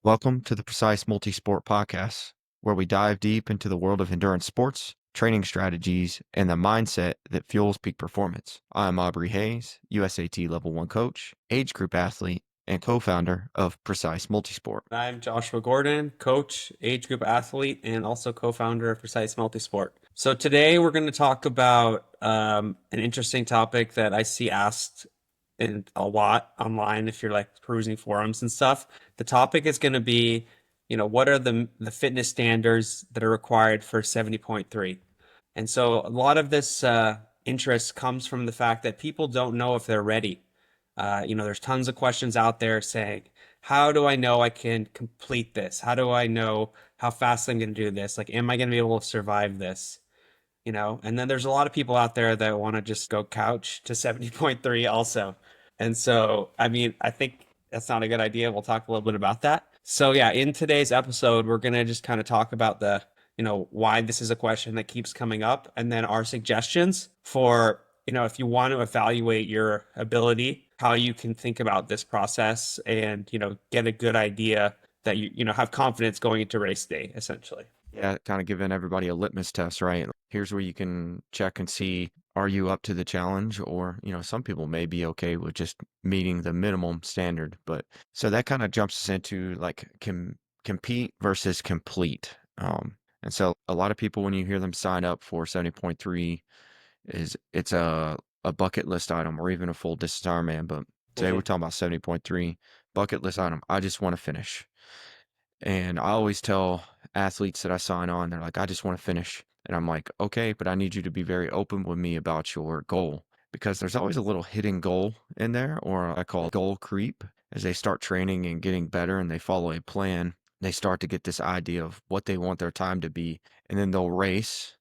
Welcome to the Precise Multisport Podcast, where we dive deep into the world of endurance sports, training strategies, and the mindset that fuels peak performance. I'm Aubrey Hayes, USAT Level 1 coach, age group athlete, and co-founder of Precise Multisport. I'm Joshua Gordon, coach, age group athlete, and also co-founder of Precise Multisport. So today we're going to talk about an interesting topic that I see asked a lot online if you're like perusing forums and stuff. The topic is going to be, what are the fitness standards that are required for 70.3? And so a lot of this interest comes from the fact that people don't know if they're ready. There's tons of questions out there saying, how do I know I can complete this? How do I know how fast I'm going to do this? Like, am I going to be able to survive this? And then there's a lot of people out there that want to just go couch to 70.3 also. And so, I mean, I think that's not a good idea. We'll talk a little bit about that. So, yeah, in today's episode, we're going to just kind of talk about why this is a question that keeps coming up, and then our suggestions for, if you want to evaluate your ability, how you can think about this process and, get a good idea that have confidence going into race day, essentially. Yeah, kind of giving everybody a litmus test, right? Here's where you can check and see, are you up to the challenge? Or, some people may be okay with just meeting the minimum standard. But so that kind of jumps us into like compete versus complete. And so a lot of people, when you hear them sign up for 70.3, it's a bucket list item or even a full distance Ironman. But today we're talking about 70.3 bucket list item. I just want to finish. And I always tell athletes that I sign on, they're like, I just want to finish. And I'm like, okay, but I need you to be very open with me about your goal because there's always a little hidden goal in there, or I call it goal creep. As they start training and getting better and they follow a plan, they start to get this idea of what they want their time to be. And then they'll race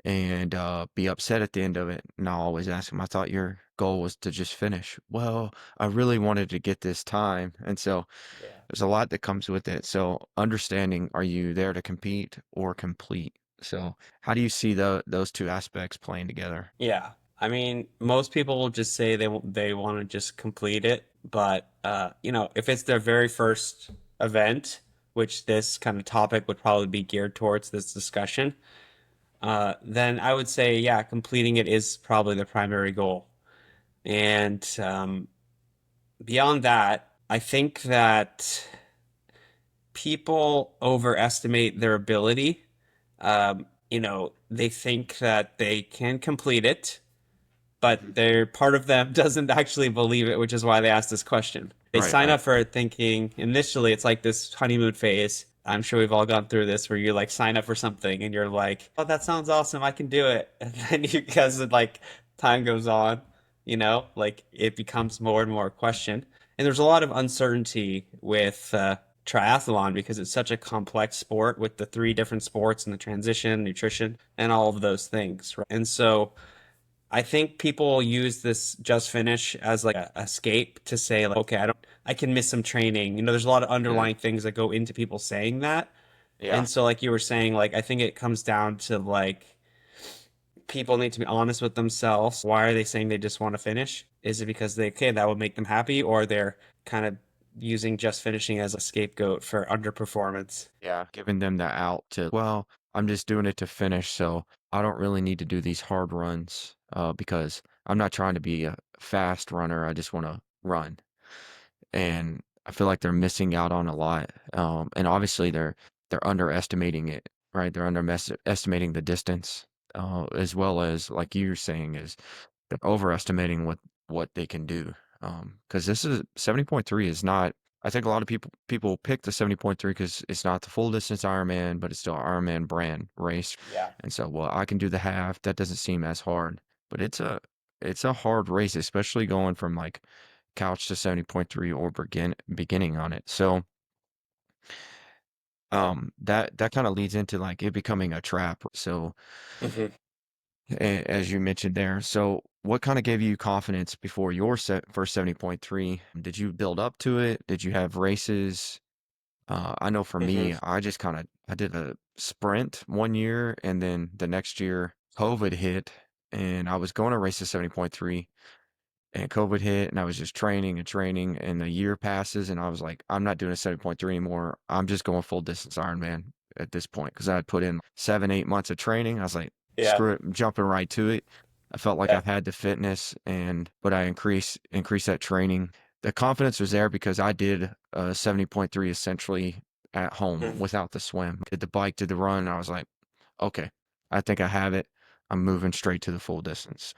and be upset at the end of it. And I'll always ask them, I thought your goal was to just finish. Well, I really wanted to get this time. And so Yeah. there's a lot that comes with it. So understanding, are you there to compete or complete? So how do you see those two aspects playing together? Yeah. I mean, most people will just say they want to just complete it, but if it's their very first event, which this kind of topic would probably be geared towards this discussion, then I would say, yeah, completing it is probably the primary goal. And beyond that, I think that people overestimate their ability. They think that they can complete it, but they're part of them doesn't actually believe it, which is why they ask this question. They Right, sign right. up for it thinking initially it's like this honeymoon phase. I'm sure we've all gone through this where you like sign up for something and you're like, oh, that sounds awesome. I can do it. And then because like time goes on, like it becomes more and more a question. And there's a lot of uncertainty with triathlon because it's such a complex sport with the three different sports and the transition, nutrition, and all of those things. Right? And so I think people use this just finish as like a escape to say like, okay, I can miss some training. There's a lot of Mm, underlying things that go into people saying that. yeah. And so like you were saying, like I think it comes down to like people need to be honest with themselves. Why are they saying they just want to finish? Is it because okay, that would make them happy, or they're kind of using just finishing as a scapegoat for underperformance? Yeah. Giving them the out to, well, I'm just doing it to finish. So I don't really need to do these hard runs because I'm not trying to be a fast runner. I just want to run. And I feel like they're missing out on a lot. And obviously they're underestimating it, right? They're underestimating the distance, as well as like you're saying, is they're overestimating what they can do. Because this is 70.3 is not. I think a lot of people pick the 70.3 because it's not the full distance Ironman, but it's still an Ironman brand race. Yeah. And so, well, I can do the half. That doesn't seem as hard, but it's a hard race, especially going from like couch to 70.3 or beginning on it. So that kind of leads into like it becoming a trap. So Mhm. as you mentioned there, so what kind of gave you confidence before your first 70.3? Did you build up to it? Did you have races? I know for Mhm. me, I did a sprint one year and then the next year COVID hit and I was going to race to 70.3 and COVID hit, and I was just training and training, and a year passes, and I was like, I'm not doing a 70.3 anymore. I'm just going full distance Ironman at this point because I had put in 7, 8 months of training. I was like, Yeah. screw it, I'm jumping right to it. I felt like I Yeah. had the fitness, but I increased that training. The confidence was there because I did 70.3 essentially at home Mhm. without the swim. Did the bike, did the run. I was like, okay, I think I have it. I'm moving straight to the full distance.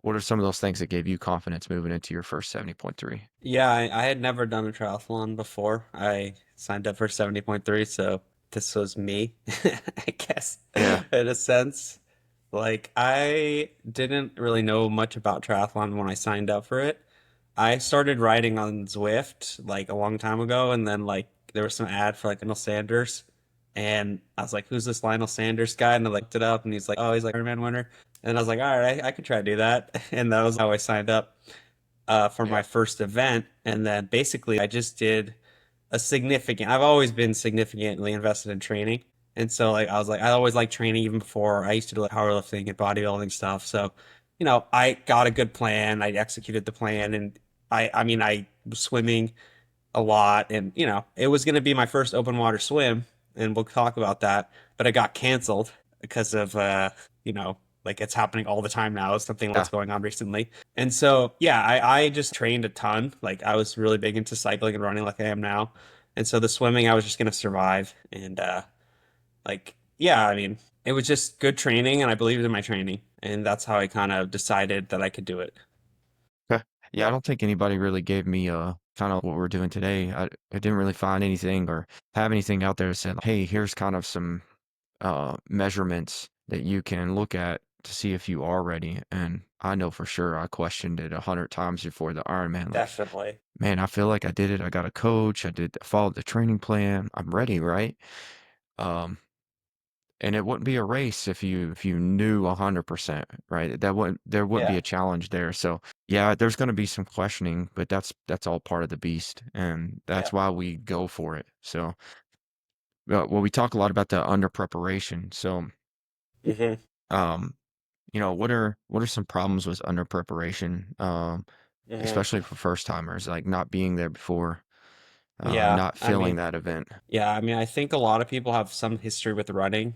What are some of those things that gave you confidence moving into your first 70.3? Yeah, I had never done a triathlon before. I signed up for 70.3, so this was me, I guess, Yeah. in a sense. Like, I didn't really know much about triathlon when I signed up for it. I started riding on Zwift like a long time ago, and then like there was some ad for like Lionel Sanders, and I was like, "Who's this Lionel Sanders guy?" And I looked it up, and he's like, "Oh, he's like Ironman winner." And I was like, "All right, I could try to do that," and that was how I signed up for Yeah. my first event. And then basically, I just did a significant. I've always been significantly invested in training, and so like I was like, I always liked training even before I used to do like powerlifting and bodybuilding stuff. So, I got a good plan. I executed the plan, and I mean, I was swimming a lot, and it was going to be my first open water swim, and we'll talk about that. But it got canceled because of you know, like it's happening all the time now. It's something Yeah. that's going on recently. And so yeah, I just trained a ton. Like I was really big into cycling and running like I am now. And so the swimming I was just going to survive. And like yeah, I mean, it was just good training and I believed in my training. And that's how I kind of decided that I could do it. Okay. Yeah, I don't think anybody really gave me kind of what we're doing today. I didn't really find anything or have anything out there that said, hey, here's kind of some measurements that you can look at to see if you are ready. And I know for sure I questioned it 100 times before the Ironman. Like, Definitely. man, I feel like I did it. I got a coach. Followed the training plan. I'm ready, right? Um, and it wouldn't be a race if you knew 100%, right? There wouldn't be Yeah. a challenge there. So yeah, there's going to be some questioning, but that's all part of the beast, and Yeah. that's why we go for it. So well, we talk a lot about the under preparation. So Hmm. um, what are some problems with under preparation, Hmm. especially for first timers, like not being there before, Yeah. not I feeling mean, that event. yeah, I mean, I think a lot of people have some history with running,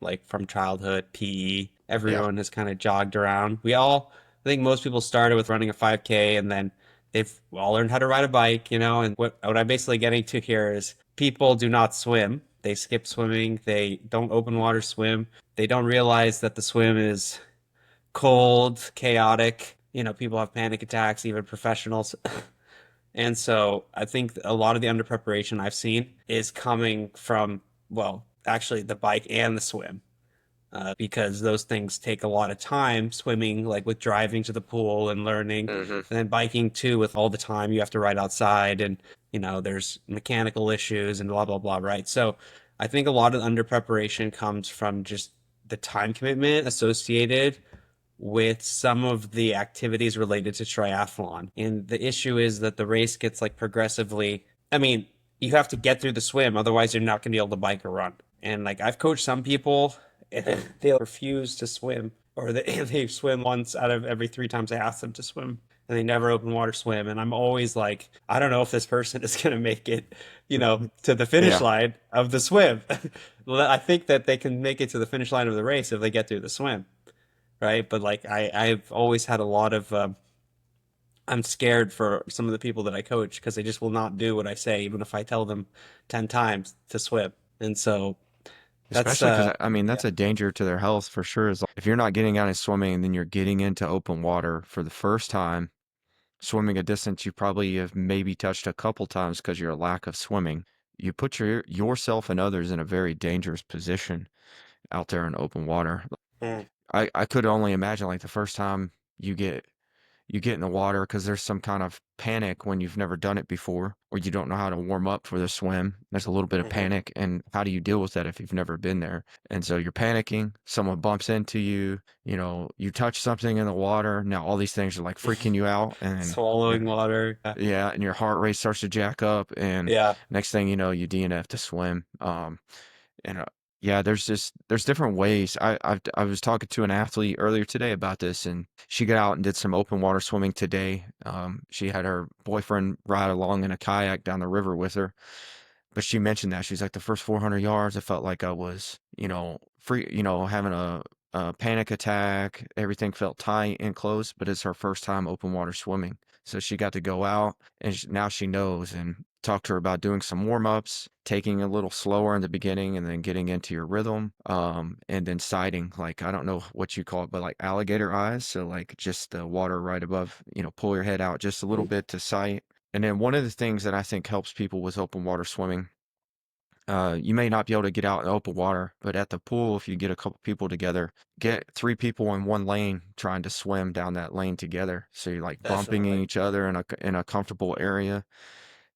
like from childhood, PE. Yeah. Everyone has kind of jogged around. I think most people started with running a 5K and then they've all learned how to ride a bike, and what I'm basically getting to here is people do not swim. They skip swimming. They don't open water swim. They don't realize that the swim is cold, chaotic. People have panic attacks, even professionals. And so I think a lot of the under preparation I've seen is coming from, well, actually the bike and the swim, because those things take a lot of time. Swimming, like with driving to the pool and learning, Hmm. and then biking too, with all the time you have to ride outside and, there's mechanical issues and blah, blah, blah, right? So I think a lot of under preparation comes from just the time commitment associated with some of the activities related to triathlon. And the issue is that the race gets like progressively, I mean, you have to get through the swim, otherwise you're not going to be able to bike or run. And like I've coached some people and they refuse to swim or they swim once out of every 3 times I ask them to swim and they never open water swim. And I'm always like, I don't know if this person is going to make it, to the finish Yeah. line of the swim. Well, I think that they can make it to the finish line of the race if they get through the swim, right? But like I've always had a lot of I'm scared for some of the people that I coach because they just will not do what I say, even if I tell them 10 times to swim. And so that's Especially because I mean yeah. that's a danger to their health for sure. Is if you're not getting out and swimming, and then you're getting into open water for the first time, swimming a distance you probably have maybe touched a couple times because your lack of swimming, you put yourself and others in a very dangerous position out there in open water. Mm, I could only imagine like the first time you get you get in the water because there's some kind of panic when you've never done it before or you don't know how to warm up for the swim. There's a little bit of mhm. panic, and how do you deal with that if you've never been there? And so you're panicking, someone bumps into you, you touch something in the water. Now all these things are like freaking you out, and Swallowing you're, water. Yeah. yeah, and your heart rate starts to jack up, and Yeah. next thing you know, you DNF to swim. And Yeah, there's different ways. I was talking to an athlete earlier today about this, and she got out and did some open water swimming today. She had her boyfriend ride along in a kayak down the river with her, but she mentioned that she's like the first 400 yards, I felt like I was, free, having a panic attack. Everything felt tight and close, but it's her first time open water swimming. So she got to go out and now she knows, and talk to her about doing some warm ups, taking a little slower in the beginning and then getting into your rhythm. And then sighting, like, I don't know what you call it, but like alligator eyes. So like just the water right above, pull your head out just a little Mhm. bit to sight. And then one of the things that I think helps people with open water swimming, you may not be able to get out in open water, but at the pool, if you get a couple people together, get three people in one lane trying to swim down that lane together. So you're like bumping Definitely. each other in a comfortable area.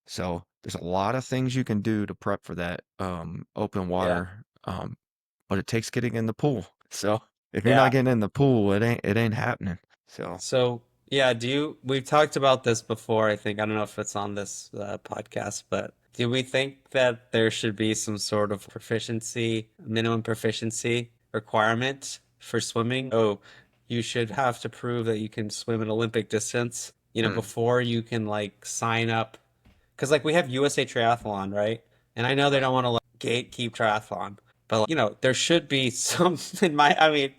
So there's a lot of things you can do to prep for that open Yeah. water, but it takes getting in the pool. So if you're not Yeah. getting in the pool, it ain't happening. So So, yeah, we've talked about this before, I think. I don't know if it's on this podcast, but do we think that there should be some sort of minimum proficiency requirement for swimming? Oh, you should have to prove that you can swim an Olympic distance, mm, before you can like sign up. Because like we have USA Triathlon, right? And I know they right. don't want to like gatekeep triathlon, but there should be some I mean,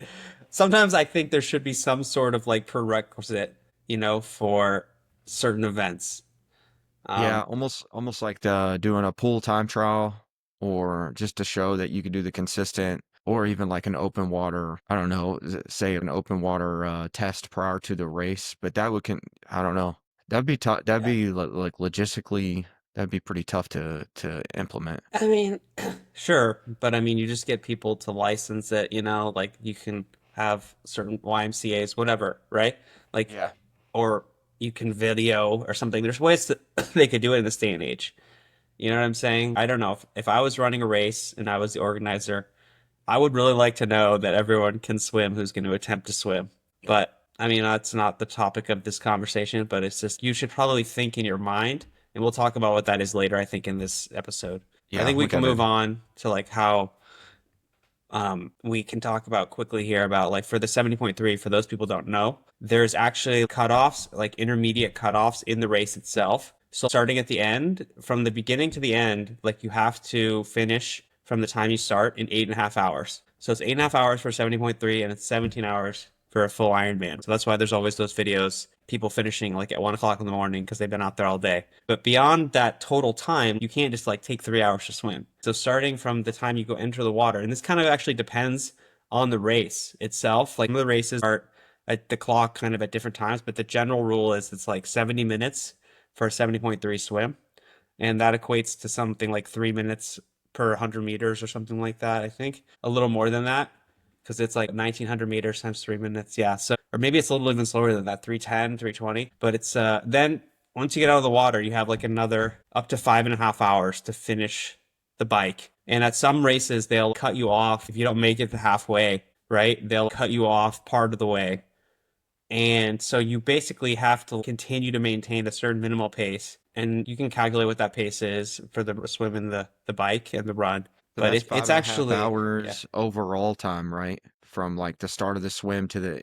sometimes I think there should be some sort of like prerequisite, for certain events. Yeah, Um, almost like doing a pool time trial, or just to show that you can do the consistent, or even like an open water, I don't know, say an open water test prior to the race. But I don't know. That'd be tough. That'd yeah. be like logistically, that'd be pretty tough to implement. I mean, sure, but I mean, you just get people to license it, like you can have certain YMCA's, whatever, right? Like, Yeah. or you can video or something. There's ways that they could do it in this day and age. You know what I'm saying? I don't know. If I was running a race and I was the organizer, I would really like to know that everyone can swim who's going to attempt to swim. But I mean, that's not the topic of this conversation, but it's just you should probably think in your mind, and we'll talk about what that is later, I think, in this episode. I Yeah, think we we can gotta. move on to like how we can talk about quickly here about like for the 70.3, for those people who don't know, there's actually cutoffs, like intermediate cutoffs in the race itself. So starting at the end, from the beginning to the end, like you have to finish from the time you start in 8.5 hours. So it's 8.5 hours for 70.3 and it's 17 hours for a full Ironman. So that's why there's always those videos, people finishing like at 1 o'clock in the morning because they've been out there all day. But beyond that total time, you can't just like take 3 hours to swim. So starting from the time you go enter the water, and this kind of actually depends on the race itself. Like some of the races are at the clock kind of at different times, but the general rule is it's like 70 minutes for a 70.3 swim. And that equates to something like 3 minutes per 100 meters or something like that, I think. A little more than that because it's like 1900 meters times 3 minutes. Yeah. So, or maybe it's a little even slower than that, 310, 320. But it's, then once you get out of the water, you have like another up to 5.5 hours to finish the bike. And at some races, they'll cut you off if you don't make it to halfway, right? They'll cut you off part of the way. And so you basically have to continue to maintain a certain minimal pace. And you can calculate what that pace is for the swim and the bike and the run. So But that's it's five and a half actually, yeah. hours overall time, right? From like the start of the swim to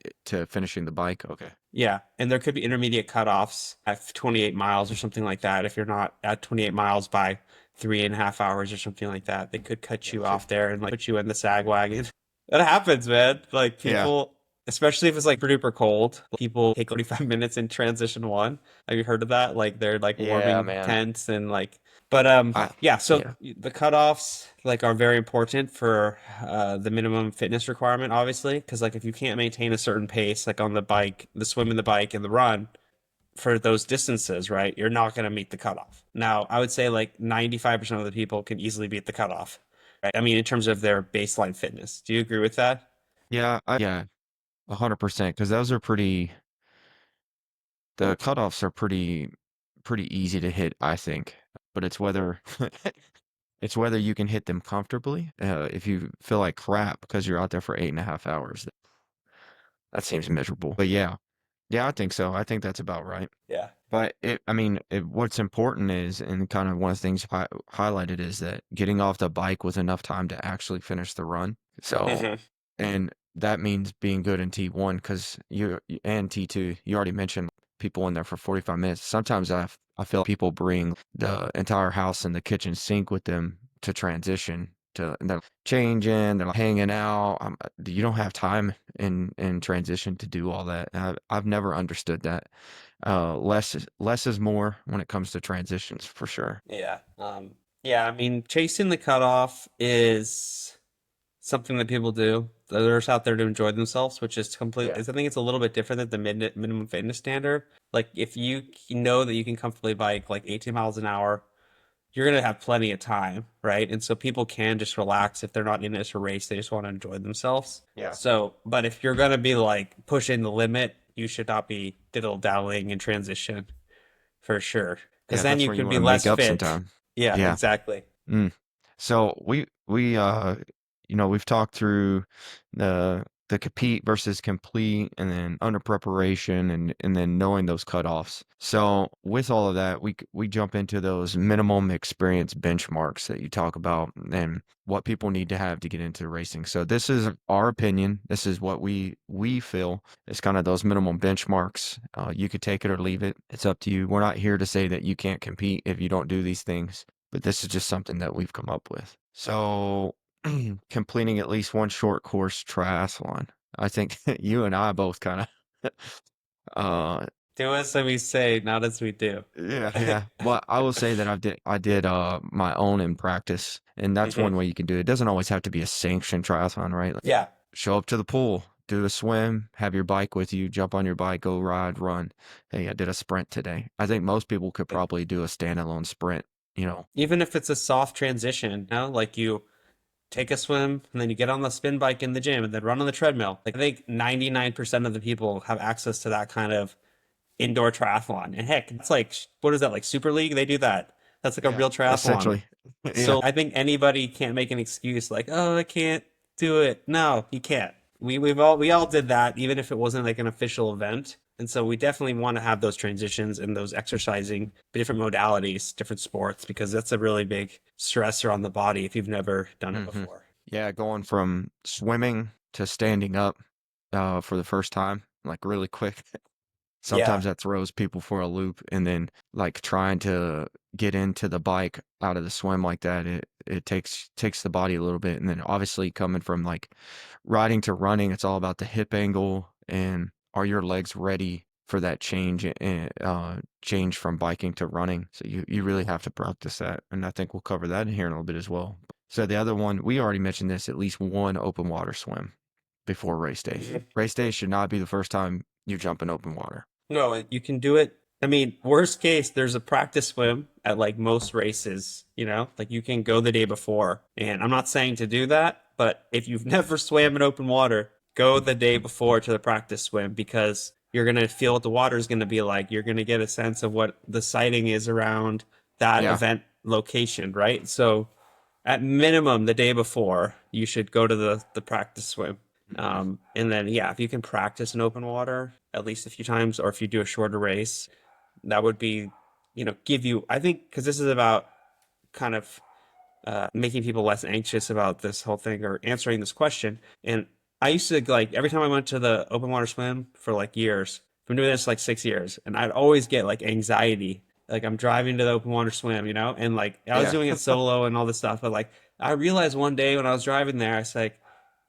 finishing the bike. Okay. Yeah. And there could be intermediate cutoffs at 28 miles or something like that. If you're not at 28 miles by 3.5 hours or something like that, they could cut you Gotcha. off there and like put you in the sag wagon. That happens, man. Like Yeah. people, especially if it's like super duper cold, people take 45 minutes in transition one. Have you heard of that? Like they're like Yeah, warming man. tents and like, but I yeah. So yeah. the cutoffs like are very important for the minimum fitness requirement, obviously, because like if you can't maintain a certain pace, like on the bike, the swim and the bike and the run for those distances, right? You're not going to meet the cutoff. Now, I would say like 95% of the people can easily beat the cutoff, right? I mean, in terms of their baseline fitness. Do you agree with that? Yeah, 100%, because those are the cutoffs are pretty easy to hit, I think. But it's whether it's whether you can hit them comfortably. If you feel like crap because you're out there for 8.5 hours, that seems miserable. But yeah, Yeah, I think so. I think that's about right. Yeah. But what's important is, and kind of one of the things highlighted is that getting off the bike with enough time to actually finish the run. So, Hmm. and that means being good in T1 because and T2, you already mentioned people in there for 45 minutes. Sometimes I feel people bring the entire house and the kitchen sink with them to transition to, and they're changing, they're hanging out. You don't have time in transition to do all that. I've never understood that. Less is more when it comes to transitions for sure. Yeah. Yeah, I mean, chasing the cutoff is something that people do. They're just out there to enjoy themselves, which is Yeah. completely, I think it's a little bit different than the minimum fitness standard. Like, if you know that you can comfortably bike like 18 miles an hour, you're going to have plenty of time, right? And so people can just relax if they're not in this race, they just want to enjoy themselves. Yeah. So, but if you're going to be like pushing the limit, you should not be diddle dallying in transition for sure. Because Yeah, then that's you where you could want be to make less up some fit. time. Yeah, Yeah. exactly. Mm. So we've talked through the compete versus complete, and then under preparation, and then knowing those cutoffs. So with all of that, we jump into those minimum experience benchmarks that you talk about and what people need to have to get into racing. So this is our opinion. This is what we feel is kind of those minimum benchmarks. You could take it or leave it. It's up to you. We're not here to say that you can't compete if you don't do these things, but this is just something that we've come up with. So completing at least one short course triathlon. I think you and I both kind of, uh, Do as we say, not as we do. yeah, yeah. But I will say that I did my own in practice, and that's Hmm. one way you can do it. It doesn't always have to be a sanctioned triathlon, right? Like, Yeah. show up to the pool, do a swim, have your bike with you, jump on your bike, go ride, run. Hey, I did a sprint today. I think most people could probably do a standalone sprint, you know. Even if it's a soft transition, like you take a swim and then you get on the spin bike in the gym and then run on the treadmill. Like I think 99% of the people have access to that kind of indoor triathlon. And heck, it's like, what is that, like Super League? They do that. That's like a Yeah, real triathlon. essentially. Yeah. So I think anybody can't make an excuse like, oh, I can't do it. No, you can't. We all did that, even if it wasn't like an official event. And so we definitely want to have those transitions and those exercising different modalities, different sports, because that's a really big stressor on the body if you've never done it Hmm. before. Yeah, going from swimming to standing up for the first time, like really quick. Yeah. Sometimes that throws people for a loop, and then like trying to get into the bike out of the swim like that, it takes the body a little bit. And then obviously coming from like riding to running, it's all about the hip angle and are your legs ready for that change from biking to running. So you really have to practice that, and I think we'll cover that in here in a little bit as well. So the other one, we already mentioned this, at least one open water swim before race day. Mhm. Race day should not be the first time you jump in open water. No, you can do it. I mean, worst case, there's a practice swim at like most races, like you can go the day before. And I'm not saying to do that, but if you've never swam in open water, go the day before to the practice swim because you're going to feel what the water is going to be like. You're going to get a sense of what the sighting is around that Yeah. event location, right? So at minimum, the day before, you should go to the practice swim. Mhm. And then, yeah, if you can practice in open water at least a few times, or if you do a shorter race, that would be, give you, I think, because this is about kind of making people less anxious about this whole thing or answering this question. And I used to like every time I went to the open water swim for like years, I've been doing this like 6 years, and I'd always get like anxiety. Like I'm driving to the open water swim, and like I was Yeah. doing it solo and all this stuff. But like I realized one day when I was driving there, I was like,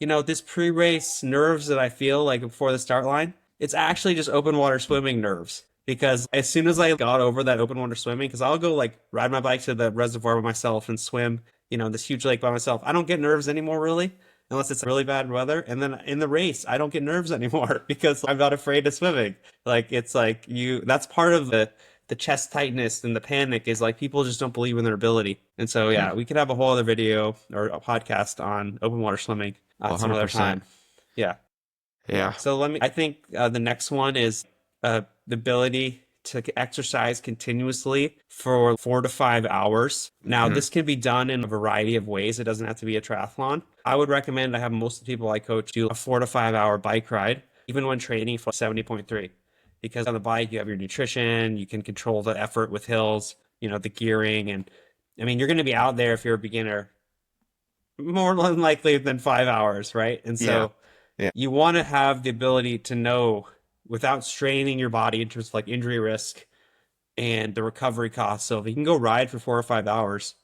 this pre-race nerves that I feel like before the start line, it's actually just open water swimming nerves. Because as soon as I got over that open water swimming, because I'll go like ride my bike to the reservoir by myself and swim, this huge lake by myself. I don't get nerves anymore, really, unless it's really bad weather. And then in the race, I don't get nerves anymore because I'm not afraid of swimming. Like it's like that's part of the chest tightness and the panic is like people just don't believe in their ability. And so Hmm. yeah, we could have a whole other video or a podcast on open water swimming some other 100%. time. Yeah. Yeah. Yeah. So I think the next one is the ability to exercise continuously for 4 to 5 hours. Now, Hmm. this can be done in a variety of ways. It doesn't have to be a triathlon. I would recommend, I have most of the people I coach do a 4 to 5 hour bike ride, even when training for 70.3. because on the bike you have your nutrition, you can control the effort with hills, the gearing, and I mean you're going to be out there if you're a beginner more than likely than 5 hours, right? And Yeah. so Yeah. you want to have the ability to know without straining your body in terms of like injury risk and the recovery cost. So if you can go ride for 4 or 5 hours,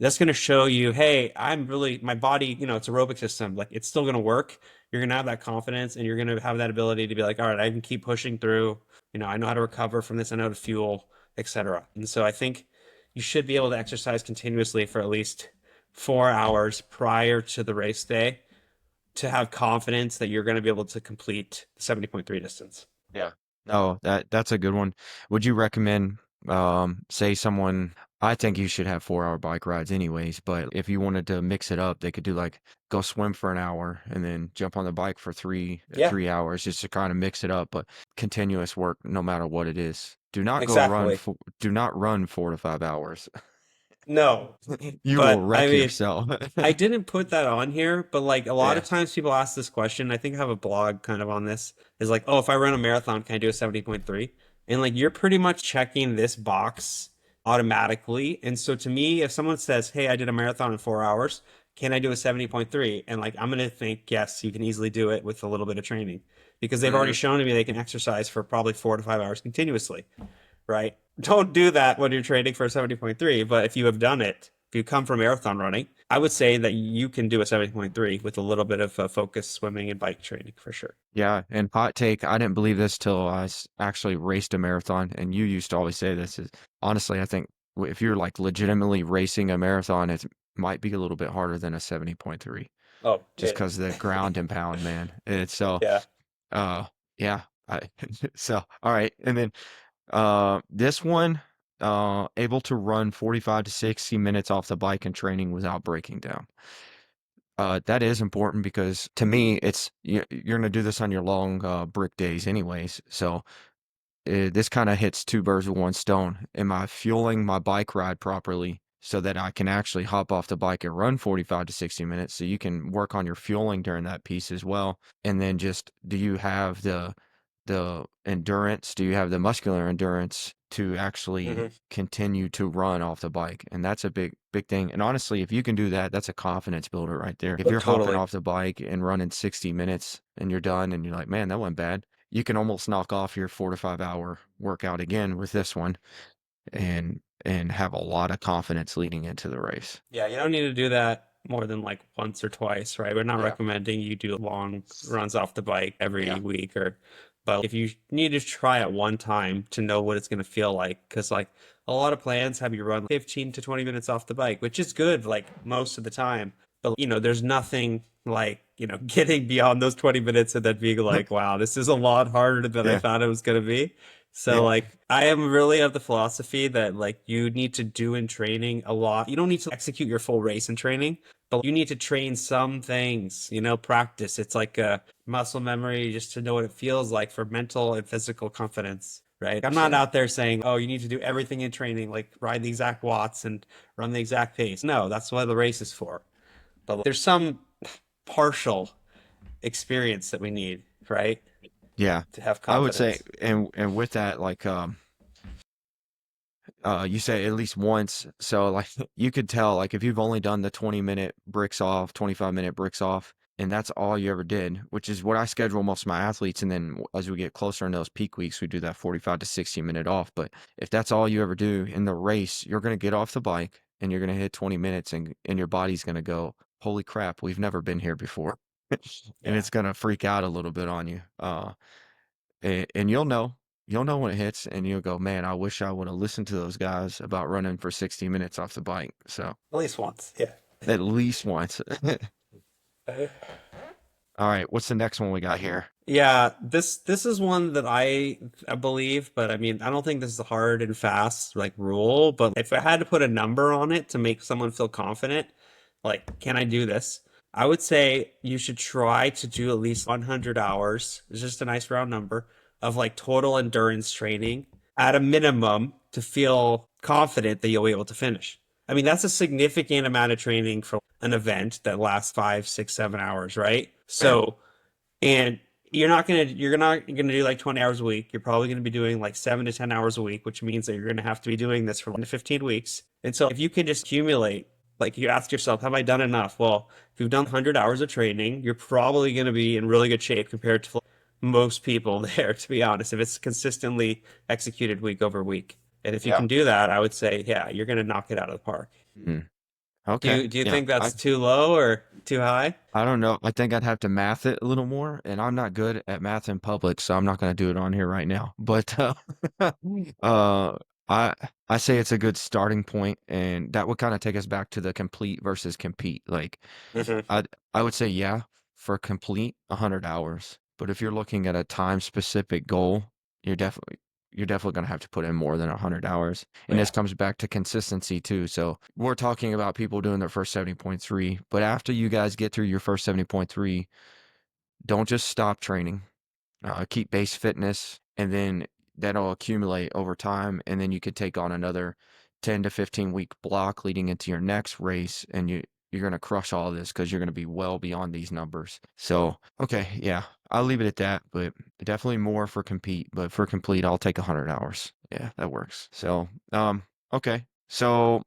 that's going to show you, hey, my body, it's aerobic system. Like it's still going to work. You're going to have that confidence and you're going to have that ability to be like, all right, I can keep pushing through. I know how to recover from this. I know how to fuel, etc. And so I think you should be able to exercise continuously for at least 4 hours prior to the race day to have confidence that you're going to be able to complete the 70.3 distance. Yeah. No, that's a good one. Would you recommend, say someone, I think you should have 4 hour bike rides anyways, but if you wanted to mix it up, they could do like go swim for an hour and then jump on the bike for Yeah, 3 hours just to kind of mix it up, but continuous work no matter what it is. exactly. Do not run 4 to 5 hours. No, You will but I wreck mean, yourself. I didn't put that on here, but like a lot Yeah. of times people ask this question. I think I have a blog kind of on this. Is like, oh, if I run a marathon, can I do a 70.3? And like you're pretty much checking this box automatically. And so to me, if someone says, hey, I did a marathon in 4 hours, can I do a 70.3? And like I'm gonna think, yes, you can easily do it with a little bit of training because they've already Hmm. shown to me they can exercise for probably 4 to 5 hours continuously, right? Don't do that when you're training for a 70.3, but if you have done it, if you come from marathon running, I would say that you can do a 70.3 with a little bit of focus swimming and bike training for sure. Yeah, and hot take, I didn't believe this till actually raced a marathon, and you used to always say this is honestly, I think if you're like legitimately racing a marathon, it might be a little bit harder than a 70.3 Oh, just it because of the is. ground and pound, man. It's so Yeah. uh yeah, I so all right. And then this one able to run 45 to 60 minutes off the bike and training without breaking down. That is important because to me, you're gonna do this on your long brick days anyways. So this kind of hits two birds with one stone. Am I fueling my bike ride properly so that I can actually hop off the bike and run 45 to 60 minutes? So you can work on your fueling during that piece as well. And then just do you have the endurance? Do you have the muscular endurance to actually Hmm. continue to run off the bike? And that's a big thing. And honestly, if you can do that, that's a confidence builder right there. If Oh, you're hopping totally. off the bike and running 60 minutes and you're done and you're like, man, that went bad, you can almost knock off your 4 to 5 hour workout again with this one and have a lot of confidence leading into the race. Yeah, you don't need to do that more than like once or twice, right? We're not Yeah. recommending you do long runs off the bike every Yeah. week but if you need to try it one time to know what it's going to feel like, because like a lot of plans have you run 15 to 20 minutes off the bike, which is good like most of the time. But there's nothing like, getting beyond those 20 minutes and then being like, wow, this is a lot harder than I Yeah. thought it was going to be. So Yeah. like I am really of the philosophy that like you need to do in training a lot. You don't need to execute your full race in training, but you need to train some things, practice. It's like a muscle memory just to know what it feels like for mental and physical confidence, right? I'm not Yeah. out there saying, oh, you need to do everything in training, like ride the exact watts and run the exact pace. No, that's what the race is for. But there's some partial experience that we need, right? Yeah. To have I would say, confidence. and with that, like, you say at least once. So like you could tell, like if you've only done the 20-minute bricks off, 25-minute bricks off, and that's all you ever did, which is what I schedule most of my athletes. And then as we get closer in those peak weeks, we do that 45 to 60-minute off. But if that's all you ever do in the race, you're going to get off the bike and you're going to hit 20 minutes and your body's going to go, holy crap, we've never been here before. And Yeah. it's going to freak out a little bit on you. And you'll know when it hits and you'll go, man, I wish I would have listened to those guys about running for 60 minutes off the bike. So At least once. Yeah. at least once. All right, what's the next one we got here? Yeah, this is one that I believe, but I mean, I don't think this is a hard and fast like rule, but if I had to put a number on it to make someone feel confident, like, can I do this? I would say you should try to do at least 100 hours. It's just a nice round number of like total endurance training at a minimum to feel confident that you'll be able to finish. I mean, that's a significant amount of training for an event that lasts 5, 6, 7 hours, right? Yeah. So, and you're not gonna do like 20 hours a week. You're probably gonna be doing like 7 to 10 hours a week, which means that you're gonna have to be doing this for 10 to 15 weeks. And so if you can just accumulate, like you ask yourself, have I done enough? Well, if you've done 100 hours of training, you're probably gonna be in really good shape compared to most people there, to be honest, if it's consistently executed week over week. And if you Yeah. can do that, I would say, yeah, you're gonna knock it out of the park. Mm. Okay. Do you Yeah. think that's too low or too high? I don't know. I think I'd have to math it a little more, and I'm not good at math in public, so I'm not going to do it on here right now. But uh, I I say it's a good starting point, and that would kind of take us back to the complete versus compete. Like, Hmm. I would say yeah for complete 100 hours, but if you're looking at a time specific goal, you're definitely you're definitely going to have to put in more than 100 hours. And this Yeah. comes back to consistency too. So we're talking about people doing their first 70.3, but after you guys get through your first 70.3, don't just stop training. Keep base fitness, and then that'll accumulate over time. And then you could take on another 10 to 15 week block leading into your next race. And you're going to crush all of this because you're going to be well beyond these numbers. So, okay, yeah, I'll leave it at that, but definitely more for compete. But for complete, I'll take 100 hours. Yeah, that works. So, okay. So,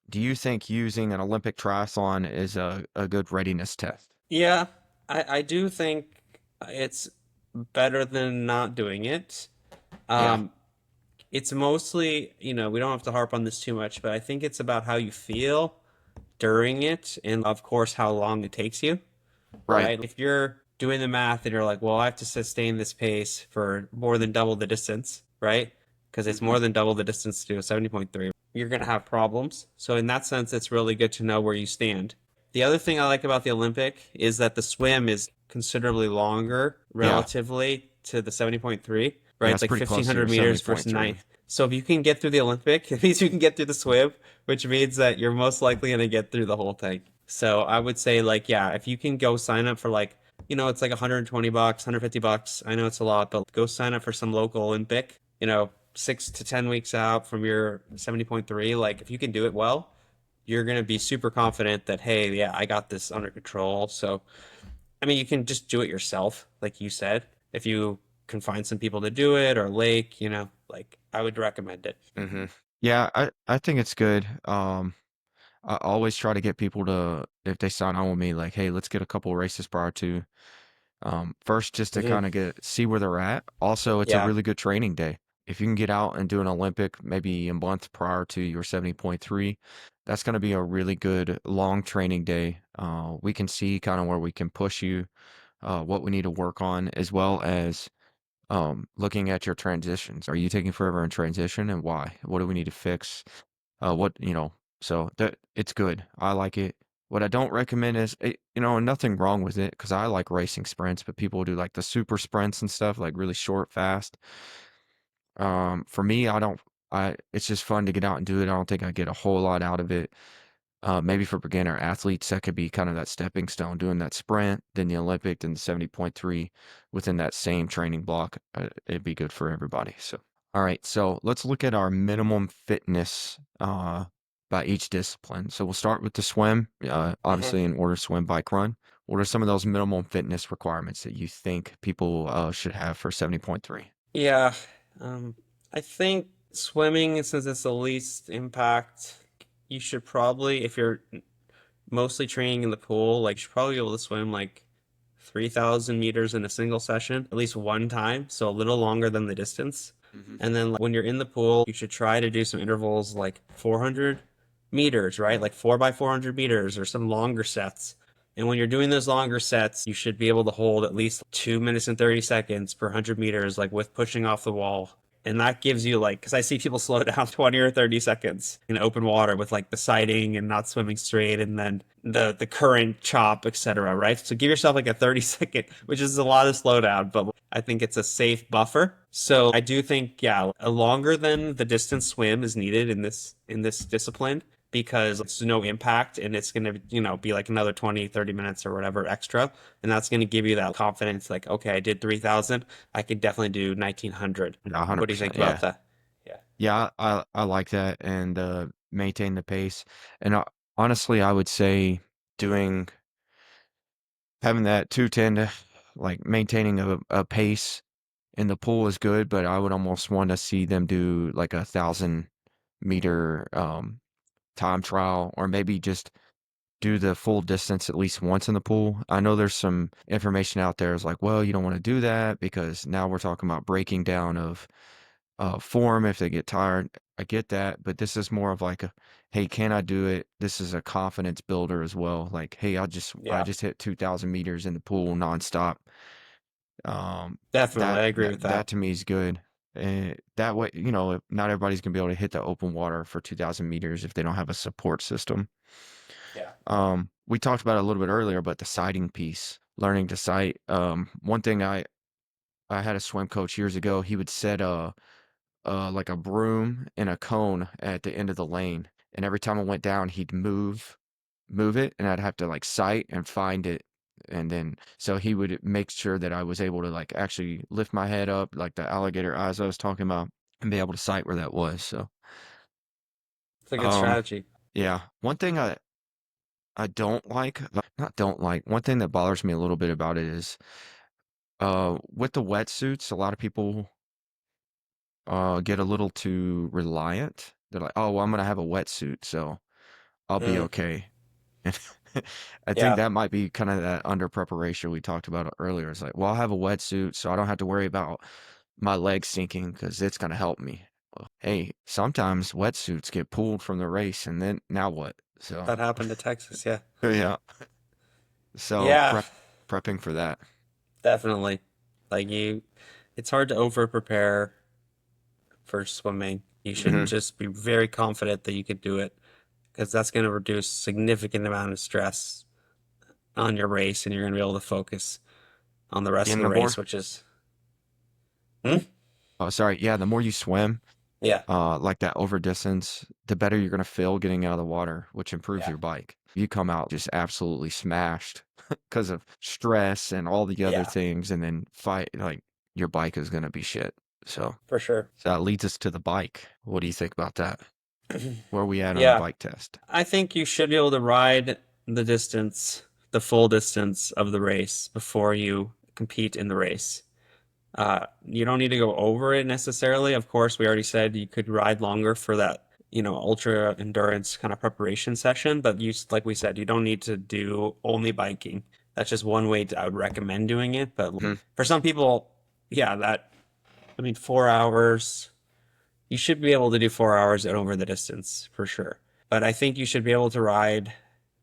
do you think using an Olympic triathlon is a good readiness test? Yeah, I do think it's better than not doing it. Yeah, Um, it's mostly, we don't have to harp on this too much, but I think it's about how you feel during it and, of course, how long it takes you, right. right? If you're doing the math and you're like, well, I have to sustain this pace for more than double the distance, right? Because it's Hmm. more than double the distance to a 70.3, you're going to have problems. So, in that sense, it's really good to know where you stand. The other thing I like about the Olympic is that the swim is considerably longer Yeah. relatively to the 70.3, right? Yeah, It's it's like pretty close to your 1,500 meters versus 70.3. 9. So if you can get through the Olympic, it means you can get through the swim, which means that you're most likely going to get through the whole thing. So I would say like, yeah, if you can go sign up for like, it's like 120 bucks, 150 bucks. I know it's a lot, but go sign up for some local Olympic, 6 to 10 weeks out from your 70.3. Like if you can do it well, you're going to be super confident that, hey, yeah, I got this under control. So, I mean, you can just do it yourself, like you said. If you can find some people to do it or Lake, like I would recommend it. Hmm. Yeah, I think it's good. I always try to get people to, if they sign on with me, like, hey, let's get a couple races prior to. First, just to Hmm. kind of see where they're at. Also, it's a Yeah. really good training day. If you can get out and do an Olympic maybe a month prior to your 70.3, that's going to be a really good long training day. We can see kind of where we can push you, what we need to work on, as well as looking at your transitions. Are you taking forever in transition, and why? What do we need to fix? So that it's good. I like it. What I don't recommend is, nothing wrong with it because I like racing sprints, but people do like the super sprints and stuff, like really short, fast. For me, I don't. It's just fun to get out and do it. I don't think I get a whole lot out of it. Maybe for beginner athletes, that could be kind of that stepping stone, doing that sprint, then the Olympic, then the 70.3 within that same training block. It'd be good for everybody. So, all right. So let's look at our minimum fitness by each discipline. So we'll start with the swim, Hmm. obviously in order swim, bike, run. What are some of those minimum fitness requirements that you think people should have for 70.3? Yeah. Um, I think swimming, since it's the least impact, you should probably, if you're mostly training in the pool, like you should probably be able to swim like 3,000 meters in a single session, at least one time, so a little longer than the distance. Hmm. And then like, when you're in the pool, you should try to do some intervals like 400 meters, right? Like 4 by 400 meters or some longer sets. And when you're doing those longer sets, you should be able to hold at least 2 minutes and 30 seconds per 100 meters, like with pushing off the wall. And that gives you like, because I see people slow down 20 or 30 seconds in open water with like the sighting and not swimming straight and then the current chop, etc. Right? So give yourself like a 30-second, which is a lot of slowdown, but I think it's a safe buffer. So I do think, yeah, a longer than the distance swim is needed in this discipline because it's no impact and it's going to, be like another 20, 30 minutes or whatever extra. And that's going to give you that confidence like, okay, I did 3,000. I could definitely do 1,900. Yeah, What do you 100%. think about Yeah. that? Yeah. Yeah, I like that and maintain the pace. And honestly, I would say doing having that 210 to Like maintaining a pace in the pool is good, but I would almost want to see them do like 1,000 meter time trial, or maybe just do the full distance at least once in the pool. I know there's some information out there is like, well, you don't want to do that because now we're talking about breaking down of form if they get tired. I get that, but this is more of like a, hey, can I do it? This is a confidence builder as well. Like, hey, I Yeah, just hit 2,000 meters in the pool nonstop. definitely. That I agree that with that. that to me is good. And that way, not everybody's gonna be able to hit the open water for 2,000 meters if they don't have a support system. Yeah. We talked about it a little bit earlier, but the sighting piece, learning to sight. One thing I had a swim coach years ago. He would set like a broom and a cone at the end of the lane, and every time I went down, he'd move it, and I'd have to like sight and find it. And then, so he would make sure that I was able to like actually lift my head up, like the alligator eyes I was talking about, and be able to sight where that was. So, It's a good um, strategy. yeah. One thing I don't like, not don't like, one thing that bothers me a little bit about it is, with the wetsuits, a lot of people, get a little too reliant. They're like, oh, well, I'm gonna have a wetsuit, so I'll be Mm, okay. And I think yeah, that might be kind of that under preparation we talked about earlier. It's like, well, I'll have a wetsuit, so I don't have to worry about my legs sinking because it's gonna help me. Well, hey, sometimes wetsuits get pulled from the race, and then now what? So, that happened to Texas. Yeah. yeah. So Yeah, prepping for that. definitely. Like it's hard to over prepare for swimming. You should Hmm. just be very confident that you could do it because that's going to reduce significant amount of stress on your race and you're going to be able to focus on the rest of And the the race, more, which is, hmm? oh, sorry, yeah, the more you swim, Yeah, like that over distance, the better you're gonna feel getting out of the water, which improves yeah, your bike. You come out just absolutely smashed because of stress and all the other yeah, things, and then fight like your bike is gonna be shit. So, for sure. so that leads us to the bike. What do you think about that? Where are we at on the Yeah, bike test? I think you should be able to ride the distance, the full distance of the race before you compete in the race. You don't need to go over it necessarily. Of course, we already said you could ride longer for that, ultra endurance kind of preparation session, but like we said, you don't need to do only biking. That's just one way I would recommend doing it. But Mhm. for some people, yeah, I mean, 4 hours, you should be able to do 4 hours and over the distance for sure. But I think you should be able to ride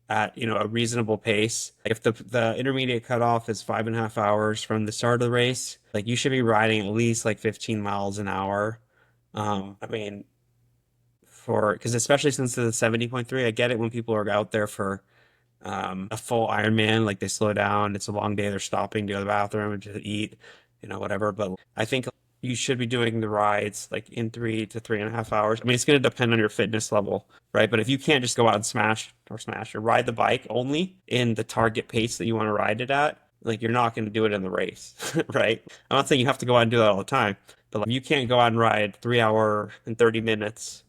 at a reasonable pace. If the intermediate cutoff is 5.5 hours from the start of the race, like you should be riding at least like 15 miles an hour. I mean, for because especially since the 70.3, I get it when people are out there for a full Ironman, like they slow down. It's a long day. They're stopping to go to the bathroom and to eat, whatever. But I think you should be doing the rides like in 3 to 3.5 hours. I mean, it's going to depend on your fitness level, right? But if you can't just go out and smash or ride the bike only in the target pace that you want to ride it at, like you're not going to do it in the race, right? I'm not saying you have to go out and do that all the time, but like, you can't go out and ride 3 hour and 30 minutes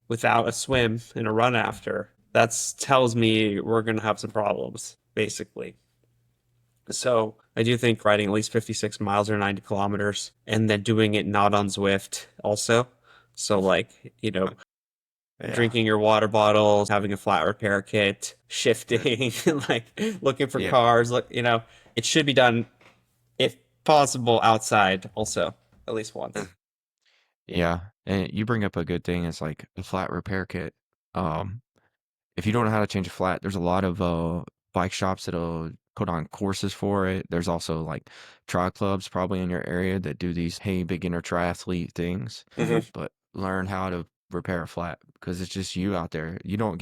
without a swim and a run after, that tells me we're going to have some problems, basically. So I do think riding at least 56 miles or 90 kilometers and then doing it not on Zwift also. So like, Yeah. drinking your water bottles, having a flat repair kit, shifting, like looking for Yeah. cars, it should be done if possible outside also, at least once. Yeah. And you bring up a good thing. It's like a flat repair kit. Um, if you don't know how to change a flat, there's a lot of bike shops that'll put on courses for it. There's also like tri clubs probably in your area that do these hey beginner triathlete things, Hmm. but learn how to repair a flat because it's just you out there. You're not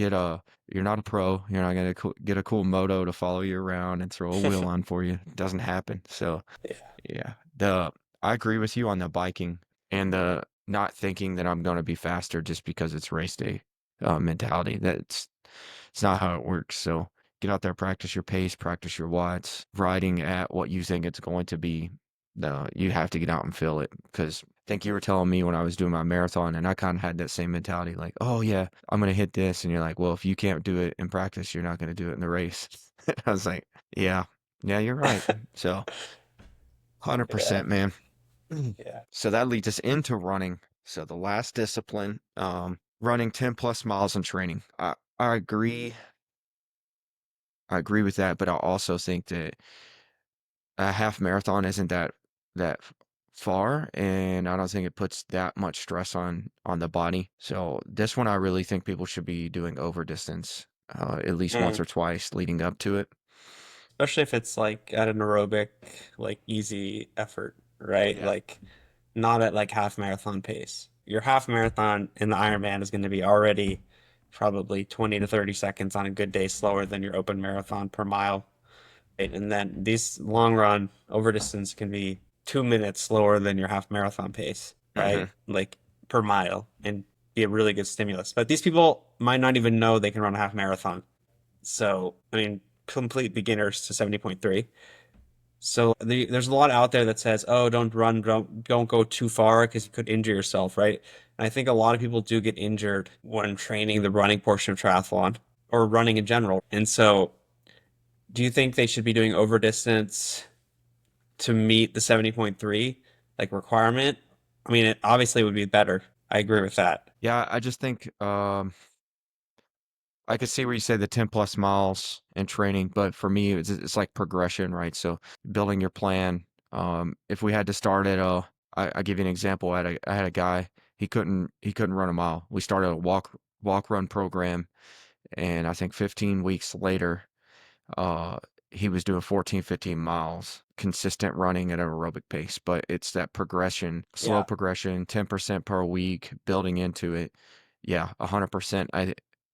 a pro. You're not gonna get a cool moto to follow you around and throw a wheel on for you. It doesn't happen. So Yeah. yeah, the I agree with you on the biking and the not thinking that I'm gonna be faster just because it's race day mentality. It's not how it works. So get out there, practice your pace, practice your watts, riding at what you think it's going to be. No, you have to get out and feel it because I think you were telling me when I was doing my marathon, and I kind of had that same mentality, like, oh yeah, I'm gonna hit this, and you're like, well, if you can't do it in practice, you're not gonna do it in the race. I was like, yeah, yeah, you're right. So. Yeah. 100%, man. Yeah. So that leads us into running. So the last discipline, running 10 plus miles in training. I agree. I agree with that, but I also think that a half marathon isn't that far, and I don't think it puts that much stress on the body. So this one, I really think people should be doing over distance, at least once Mm. or twice leading up to it. Especially if it's like at an aerobic, like easy effort, right? Yeah. Like not at like half marathon pace. Your half marathon in the Ironman is going to be already probably 20 to 30 seconds on a good day slower than your open marathon per mile. Right? And then these long run over distance can be 2 minutes slower than your half marathon pace, Hmm. right? Like per mile and be a really good stimulus. But these people might not even know they can run a half marathon. So, I mean, complete beginners to 70.3. So there's a lot out there that says, "Oh, don't run, don't go too far because you could injure yourself," right? And I think a lot of people do get injured when training the running portion of triathlon or running in general. And so, do you think they should be doing over distance to meet the 70.3 like requirement? I mean, it obviously would be better. I agree with that. Yeah, I just think I could see where you say the 10 plus miles and training, but for me, it's like progression, right? So building your plan. If we had to start at I give you an example. I had a guy, he couldn't run a mile. We started a walk run program, and I think 15 weeks later, uh, he was doing 14, 15 miles, consistent running at an aerobic pace. But it's that progression, slow Yeah. progression, 10% per week, building into it. Yeah, 100%.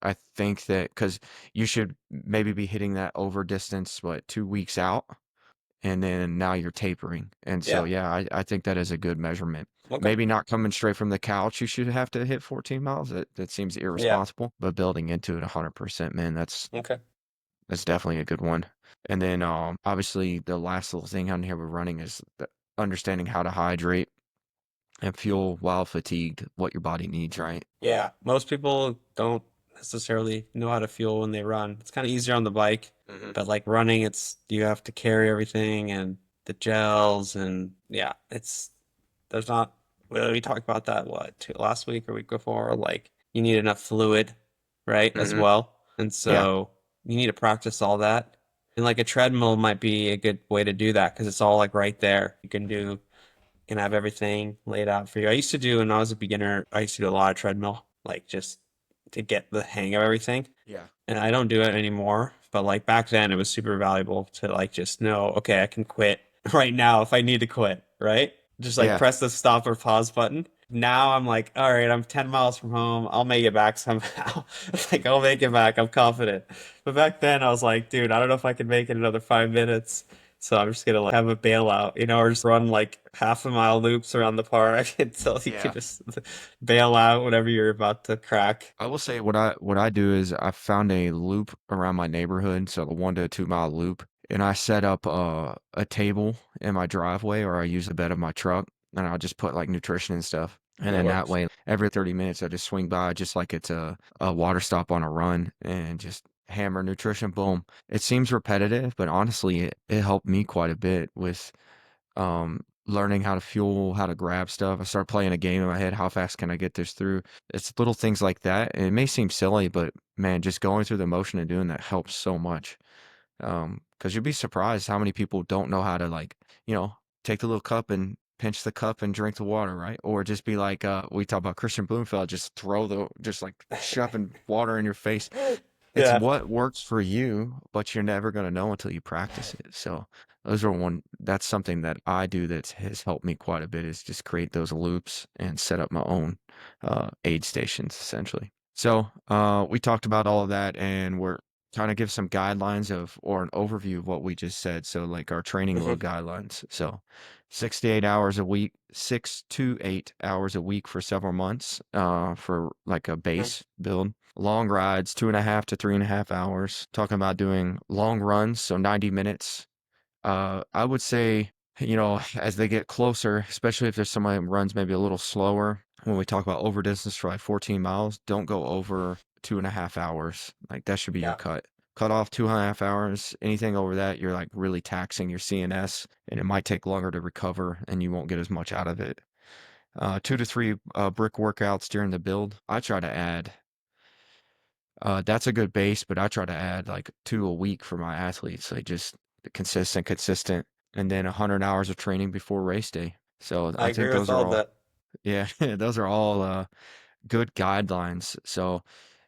I think that because you should maybe be hitting that over distance, what, 2 weeks out, and then now you're tapering. And so, Yeah. yeah, I think that is a good measurement. Okay. Maybe not coming straight from the couch, you should have to hit 14 miles. That seems Yeah. irresponsible, but building into it 100%, man, Okay. that's definitely a good one. And then obviously the last little thing on here with running is understanding how to hydrate and fuel while fatigued, what your body needs, right? Yeah, most people don't necessarily know how to fuel when they run. It's kind of easier on the bike, Hmm. but like running, it's you have to carry everything and the gels and yeah, it's there's not we talked about that last week or week before, like you need enough fluid, right, as Hmm. well. And Yeah. so you need to practice all that. And like a treadmill might be a good way to do that because it's all like right there. You can do can have everything laid out for you. I used to do when I was a beginner, I used to do a lot of treadmill, like just to get the hang of everything. Yeah. And I don't do it anymore. But like back then, it was super valuable to like just know, okay, I can quit right now if I need to quit, right? Just like Yeah. press the stop or pause button. Now I'm like, all right, I'm 10 miles from home. I'll make it back somehow. Like, I'll make it back. I'm confident. But back then, I was like, dude, I don't know if I can make it another 5 minutes. So I'm just gonna like have a bailout, or just run like half a mile loops around the park until you can Yeah. just bail out whenever you're about to crack. I will say what I do is I found a loop around my neighborhood, so the 1 to 2 mile loop, and I set up a table in my driveway, or I use the bed of my truck, and I'll just put like nutrition and stuff. And That then that works. way, every 30 minutes, I just swing by just like it's a water stop on a run and just hammer nutrition, boom. It seems repetitive, but honestly, it helped me quite a bit with learning how to fuel, how to grab stuff. I started playing a game in my head. How fast can I get this through? It's little things like that. And it may seem silly, but man, just going through the motion and doing that helps so much. Because you'd be surprised how many people don't know how to like, take the little cup and pinch the cup and drink the water, right? Or just be like, we talk about Christian Bloomfield, just like shoving water in your face. It's Yeah. what works for you, but you're never going to know until you practice it. So that's something that I do that has helped me quite a bit is just create those loops and set up my own aid stations essentially. So we talked about all of that and we're trying to give some guidelines or an overview of what we just said. So like our training Hmm. load guidelines. So 6 to 8 hours a week, 6 to 8 hours a week for several months for like a base build. Long rides, 2.5 to 3.5 hours. Talking about doing long runs, so 90 minutes. I would say, as they get closer, especially if there's somebody that runs maybe a little slower, when we talk about over distance for like 14 miles, don't go over 2.5 hours. Like that should be your Yeah. cut. cut off 2.5 hours. Anything over that, you're like really taxing your CNS, and it might take longer to recover, and you won't get as much out of it. 2 to 3 brick workouts during the build. I try to add. That's a good base, but I try to add like 2 a week for my athletes, like just consistent, and then 100 hours of training before race day. So I I think agree with those are all all, that. yeah, those are all good guidelines. So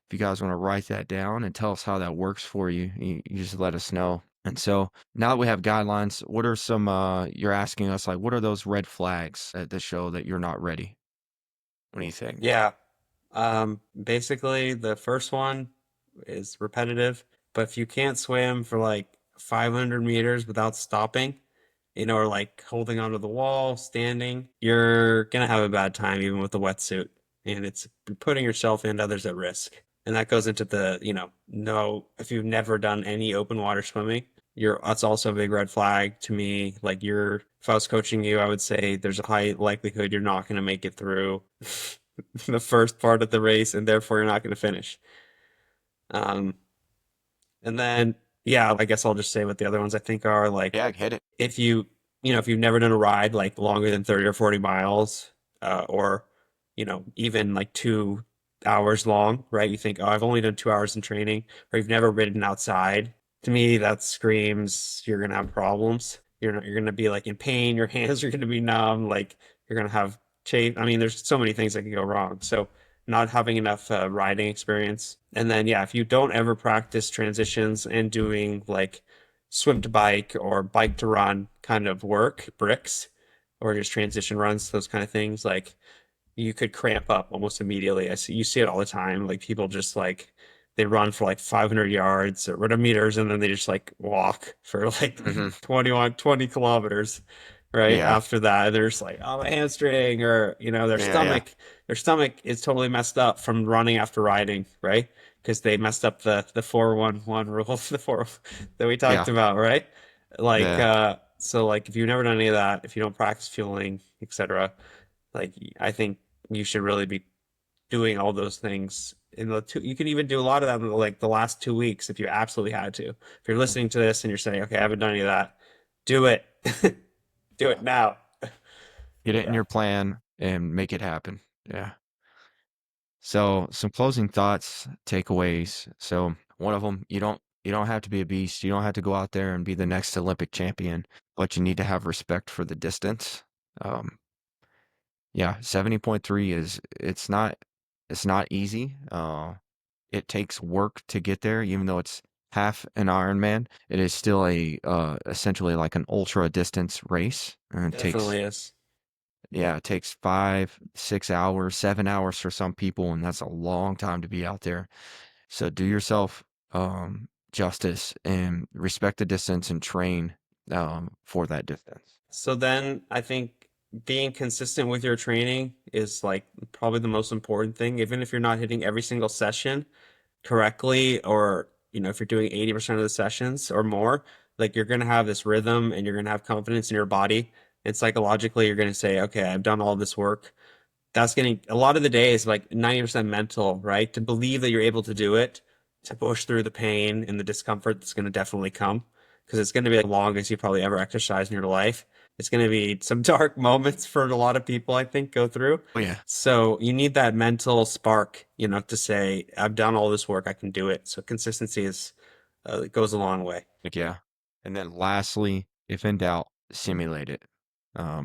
if you guys want to write that down and tell us how that works for you, you just let us know. And so now that we have guidelines, what are some, you're asking us, like, what are those red flags at the show that you're not ready? What do you think? Yeah. Basically, the first one is repetitive, but if you can't swim for like 500 meters without stopping, or like holding onto the wall, standing, you're gonna have a bad time even with the wetsuit. And it's putting yourself and others at risk. And that goes into the, no, if you've never done any open water swimming, that's also a big red flag to me. Like if I was coaching you, I would say there's a high likelihood you're not gonna make it through the first part of the race, and therefore you're not gonna finish. Um, and then, yeah, I guess I'll just say what the other ones I think are like Yeah, hit it. if if you've never done a ride like longer than 30 or 40 miles, or, even like 2 hours long, right? You think, oh, I've only done 2 hours in training, or you've never ridden outside. To me, that screams you're gonna have problems. You're gonna be like in pain, your hands are gonna be numb, like you're gonna have chafe. I mean, there's so many things that can go wrong. So not having enough riding experience. And then, yeah, if you don't ever practice transitions and doing like swim to bike or bike to run kind of work, bricks, or just transition runs, those kind of things, like you could cramp up almost immediately. You see it all the time. Like people just like they run for like 500 yards or whatever meters, and then they just like walk for like Hmm. 20 kilometers. Right Yeah, after that, they're just like, oh, my hamstring, or their yeah, yeah, stomach is totally messed up from running after riding, right? Because they messed up the 4-1-1 rule, the four that we talked yeah, about, right? Like, yeah. so like if you've never done any of that, if you don't practice fueling, etc., like I think you should really be doing all those things in the two. You can even do a lot of them in like the last 2 weeks if you absolutely had to. If you're listening to this and you're saying, okay, I haven't done any of that, do it. Do Yeah. it now. Get it in Yeah. your plan and make it happen. Yeah. So some closing thoughts, takeaways. So one of them, you don't have to be a beast. You don't have to go out there and be the next Olympic champion, but you need to have respect for the distance. Um, yeah, 70.3 it's not easy. It takes work to get there, even though it's half an Ironman. It is still essentially like an ultra distance race, and it takes, Definitely is. yeah, it takes 5, 6 hours, 7 hours for some people, and that's a long time to be out there. So do yourself justice and respect the distance and train for that distance. So then I think being consistent with your training is like probably the most important thing. Even if you're not hitting every single session correctly, or if you're doing 80% of the sessions or more, like you're gonna have this rhythm and you're gonna have confidence in your body. And psychologically, you're gonna say, okay, I've done all this work. That's getting a lot of the day is like 90% mental, right? To believe that you're able to do it, to push through the pain and the discomfort that's going to definitely come, because it's going to be the longest you probably ever exercise in your life. It's going to be some dark moments for a lot of people, I think, go through. Oh yeah. So you need that mental spark, to say, I've done all this work, I can do it. So consistency it goes a long way. Like, yeah. And then lastly, if in doubt, simulate it.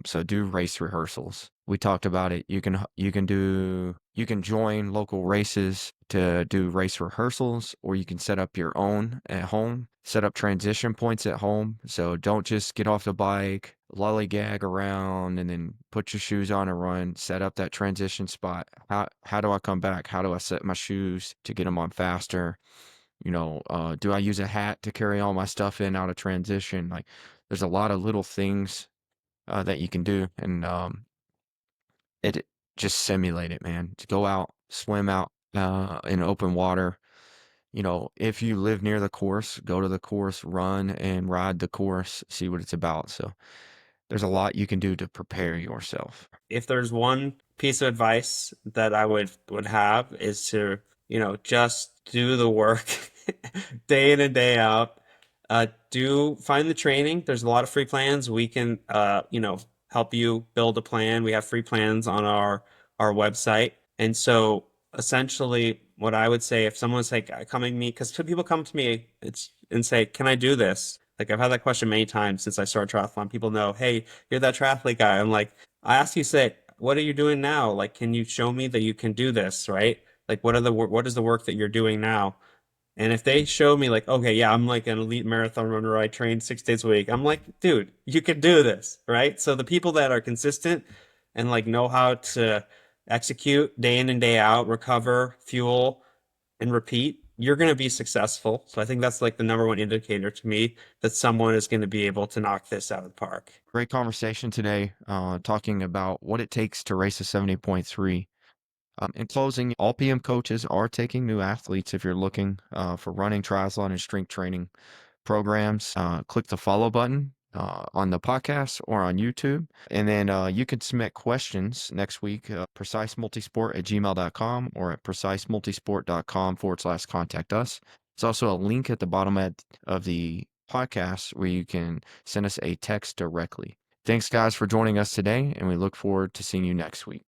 So do race rehearsals. We talked about it. You can join local races to do race rehearsals, or you can set up your own at home. Set up transition points at home. So don't just get off the bike, lollygag around, and then put your shoes on and run. Set up that transition spot. How do I come back? How do I set my shoes to get them on faster? Do I use a hat to carry all my stuff in out of transition? Like, there's a lot of little things that you can do, and it just simulate it, man. Just go out, swim out in open water. If you live near the course, go to the course, run and ride the course, see what it's about. So there's a lot you can do to prepare yourself. If there's one piece of advice that I would have is to, just do the work. day in and day out. Do find the training. There's a lot of free plans. We can, help you build a plan. We have free plans on our website. And so essentially what I would say if someone's like coming to me, because people come to me and say, can I do this? Like I've had that question many times since I started triathlon. People know, hey, you're that triathlete guy. I'm like, I ask you, say, what are you doing now? Like, can you show me that you can do this, right? Like, what is the work that you're doing now? And if they show me like, okay, yeah, I'm like an elite marathon runner, I train 6 days a week. I'm like, dude, you can do this, right? So the people that are consistent and like know how to execute day in and day out, recover, fuel, and repeat, you're going to be successful. So I think that's like the number one indicator to me that someone is going to be able to knock this out of the park. Great conversation today, talking about what it takes to race a 70.3. In closing, all PM coaches are taking new athletes. If you're looking for running, triathlon, and strength training programs, click the follow button on the podcast or on YouTube. And then you can submit questions next week, precisemultisport@gmail.com or at precisemultisport.com/contact us. There's also a link at the bottom of the podcast where you can send us a text directly. Thanks, guys, for joining us today, and we look forward to seeing you next week.